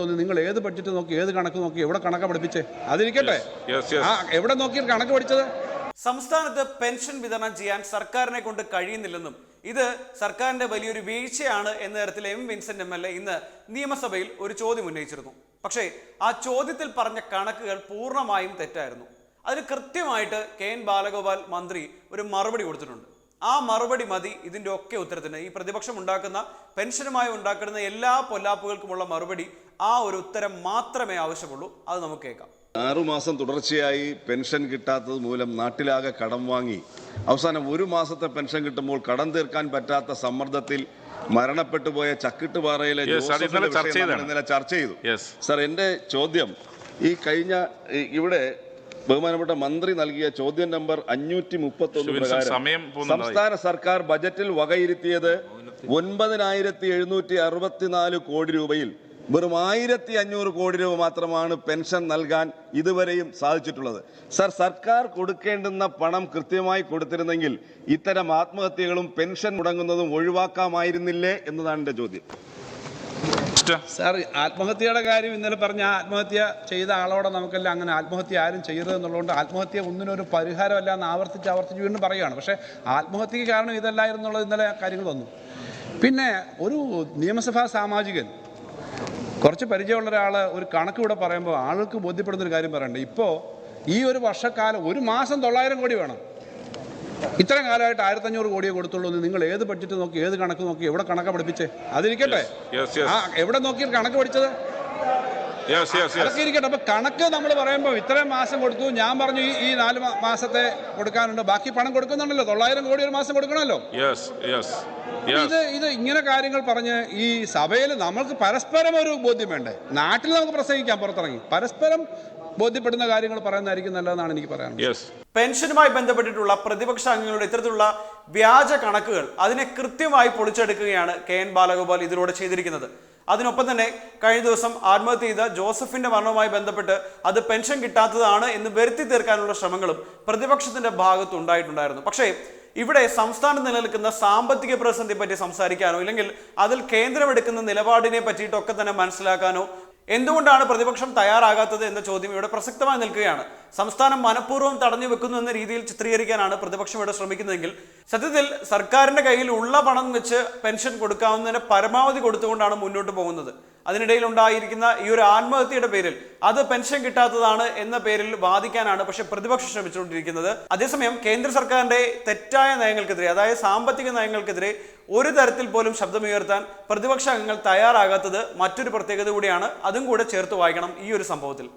നിങ്ങൾ ഏത് ബഡ്ജറ്റ് നോക്കി ഏത് കണക്ക് നോക്കി എവിടെ കണക്ക് പഠിപ്പിച്ചേ അതിരിക്കട്ടെ എവിടെ നോക്കി കണക്ക് പഠിച്ചത് സംസ്ഥാനത്ത് പെൻഷൻ വിതരണം ചെയ്യാൻ സർക്കാരിനെ കൊണ്ട് കഴിയുന്നില്ലെന്നും ഇത് സർക്കാരിന്റെ വലിയൊരു വീഴ്ചയാണ് എന്ന തരത്തിൽ എം വിൻസെന്റ് MLA ഇന്ന് നിയമസഭയിൽ ഒരു ചോദ്യം ഉന്നയിച്ചിരുന്നു. പക്ഷേ ആ ചോദ്യത്തിൽ പറഞ്ഞ കണക്കുകൾ പൂർണ്ണമായും തെറ്റായിരുന്നു. അതിന് കൃത്യമായിട്ട് KN ബാലഗോപാൽ മന്ത്രി ഒരു മറുപടി കൊടുത്തിട്ടുണ്ട്. ആ മറുപടി മതി ഇതിൻ്റെ ഒക്കെ ഉത്തരത്തിന്. ഈ പ്രതിപക്ഷം ഉണ്ടാക്കുന്ന പെൻഷനുമായി ഉണ്ടാക്കുന്ന എല്ലാ പൊല്ലാപ്പുകൾക്കുമുള്ള മറുപടി ആ ഒരു ഉത്തരം മാത്രമേ ആവശ്യമുള്ളൂ. അത് നമുക്ക് കേൾക്കാം. 6 മാസം തുടർച്ചയായി പെൻഷൻ കിട്ടാത്തത് മൂലം നാട്ടിലാകെ കടം വാങ്ങി അവസാനം 1 മാസത്തെ പെൻഷൻ കിട്ടുമ്പോൾ കടം തീർക്കാൻ പറ്റാത്ത സമ്മർദ്ദത്തിൽ മരണപ്പെട്ടു പോയ ചക്കിട്ടുപാറയിലെ ഇന്നലെ ചർച്ച ചെയ്തു. സർ, എൻ്റെ ചോദ്യം ഈ കഴിഞ്ഞ ഇവിടെ ബഹുമാനപ്പെട്ട മന്ത്രി നൽകിയ ചോദ്യം നമ്പർ 531 പ്രകാരം സംസ്ഥാന സർക്കാർ ബജറ്റിൽ വകയിരുത്തിയത് 9764 കോടി രൂപയിൽ വെറും 1500 കോടി രൂപ മാത്രമാണ് പെൻഷൻ നൽകാൻ ഇതുവരെയും സാധിച്ചിട്ടുള്ളത്. സർ, സർക്കാർ കൊടുക്കേണ്ടുന്ന പണം കൃത്യമായി കൊടുത്തിരുന്നെങ്കിൽ ഇത്തരം ആത്മഹത്യകളും പെൻഷൻ മുടങ്ങുന്നതും ഒഴിവാക്കാമായിരുന്നില്ലേ എന്നതാണ് എൻ്റെ ചോദ്യം. സാർ, ആത്മഹത്യയുടെ കാര്യം ഇന്നലെ പറഞ്ഞ ആത്മഹത്യ ചെയ്ത ആളോടെ നമുക്കെല്ലാം അങ്ങനെ ആത്മഹത്യ ആരും ചെയ്യരുത് എന്നുള്ളതുകൊണ്ട് ആത്മഹത്യ ഒന്നിനൊരു പരിഹാരമല്ല എന്ന് ആവർത്തിച്ച് വീണ്ടും പറയുകയാണ്. പക്ഷേ ആത്മഹത്യക്ക് കാരണം ഇതല്ലായിരുന്നുള്ളത് ഇന്നലെ കാര്യങ്ങൾ വന്നു. പിന്നെ ഒരു നിയമസഭാ സാമാജികൻ കുറച്ച് പരിചയമുള്ള ഒരാൾ ഒരു കണക്ക് ഇവിടെ പറയുമ്പോൾ ആൾക്ക് ബോധ്യപ്പെടുന്നൊരു കാര്യം പറയണ്ടേ. ഇപ്പോൾ ഈ ഒരു വർഷക്കാലം 1 മാസം 900 കോടി വേണം. ഇത്രയും കാലമായിട്ട് 1500 കോടിയെ കൊടുത്തുള്ളൂ. നിങ്ങൾ ഏത് ബഡ്ജറ്റ് നോക്കി ഏത് കണക്ക് നോക്കി എവിടെ കണക്ക് പഠിപ്പിച്ചേ അതിരിക്കട്ടെ. എവിടെ നോക്കി കണക്ക് പഠിച്ചത് അതൊക്കെ ഇരിക്കട്ടെ. അപ്പൊ കണക്ക് നമ്മൾ പറയുമ്പോൾ ഇത്രയും മാസം കൊടുത്തു, ഞാൻ പറഞ്ഞു ഈ 4 മാസത്തെ കൊടുക്കാനുണ്ട്, ബാക്കി പണം കൊടുക്കുന്നുണ്ടല്ലോ. 900 കോടി ഒരു മാസം കൊടുക്കണമല്ലോ. ഇത് ഇങ്ങനെ കാര്യങ്ങൾ പറഞ്ഞ് ഈ സഭയിൽ നമ്മൾക്ക് പരസ്പരം ഒരു ബോധ്യം വേണ്ടേ? നാട്ടിൽ നമുക്ക് പ്രസംഗിക്കാം, പുറത്തിറങ്ങി പരസ്പരം ബോധ്യപ്പെടുന്ന കാര്യങ്ങൾ പറയുന്നതായിരിക്കും നല്ലതെന്നാണ് എനിക്ക് പറയാനുള്ളത്. പെൻഷനുമായി ബന്ധപ്പെട്ടിട്ടുള്ള പ്രതിപക്ഷ അംഗങ്ങളുടെ ഇത്തരത്തിലുള്ള വ്യാജ കണക്കുകൾ അതിനെ കൃത്യമായി പൊളിച്ചെടുക്കുകയാണ് KN ബാലഗോപാൽ ഇതിലൂടെ ചെയ്തിരിക്കുന്നത്. അതിനൊപ്പം തന്നെ കഴിഞ്ഞ ദിവസം ആത്മഹത്യ ചെയ്ത ജോസഫിന്റെ മരണവുമായി ബന്ധപ്പെട്ട് അത് പെൻഷൻ കിട്ടാത്തതാണ് എന്ന് വരുത്തി തീർക്കാനുള്ള ശ്രമങ്ങളും പ്രതിപക്ഷത്തിന്റെ ഭാഗത്ത് ഉണ്ടായിട്ടുണ്ടായിരുന്നു. പക്ഷേ ഇവിടെ സംസ്ഥാനം നിലനിൽക്കുന്ന സാമ്പത്തിക പ്രതിസന്ധിയെ പറ്റി സംസാരിക്കാനോ ഇല്ലെങ്കിൽ അതിൽ കേന്ദ്രമെടുക്കുന്ന നിലപാടിനെ പറ്റിയിട്ടൊക്കെ തന്നെ മനസ്സിലാക്കാനോ എന്തുകൊണ്ടാണ് പ്രതിപക്ഷം തയ്യാറാകാത്തത് എന്ന ചോദ്യം ഇവിടെ പ്രസക്തമായി നിൽക്കുകയാണ്. സംസ്ഥാനം മനഃപൂർവ്വം തടഞ്ഞു വെക്കുന്നു എന്ന രീതിയിൽ ചിത്രീകരിക്കാനാണ് പ്രതിപക്ഷം ഇവിടെ ശ്രമിക്കുന്നതെങ്കിൽ സത്യത്തിൽ സർക്കാരിന്റെ കയ്യിൽ ഉള്ള പണം വെച്ച് പെൻഷൻ കൊടുക്കാവുന്നതിന് പരമാവധി കൊടുത്തുകൊണ്ടാണ് മുന്നോട്ട് പോകുന്നത്. അതിനിടയിൽ ഉണ്ടായിരിക്കുന്ന ഈ ഒരു ആത്മഹത്യയുടെ പേരിൽ അത് പെൻഷൻ കിട്ടാത്തതാണ് എന്ന പേരിൽ വാദിക്കാനാണ് പക്ഷെ പ്രതിപക്ഷം ശ്രമിച്ചുകൊണ്ടിരിക്കുന്നത്. അതേസമയം കേന്ദ്ര സർക്കാരിന്റെ തെറ്റായ നയങ്ങൾക്കെതിരെ, അതായത് സാമ്പത്തിക നയങ്ങൾക്കെതിരെ ഒരു തരത്തിൽ പോലും ശബ്ദമുയർത്താൻ പ്രതിപക്ഷ അംഗങ്ങൾ തയ്യാറാകാത്തത് മറ്റൊരു പ്രത്യേകത കൂടിയാണ്. അതും കൂടെ ചേർത്ത് വായിക്കണം ഈ ഒരു സംഭവത്തിൽ.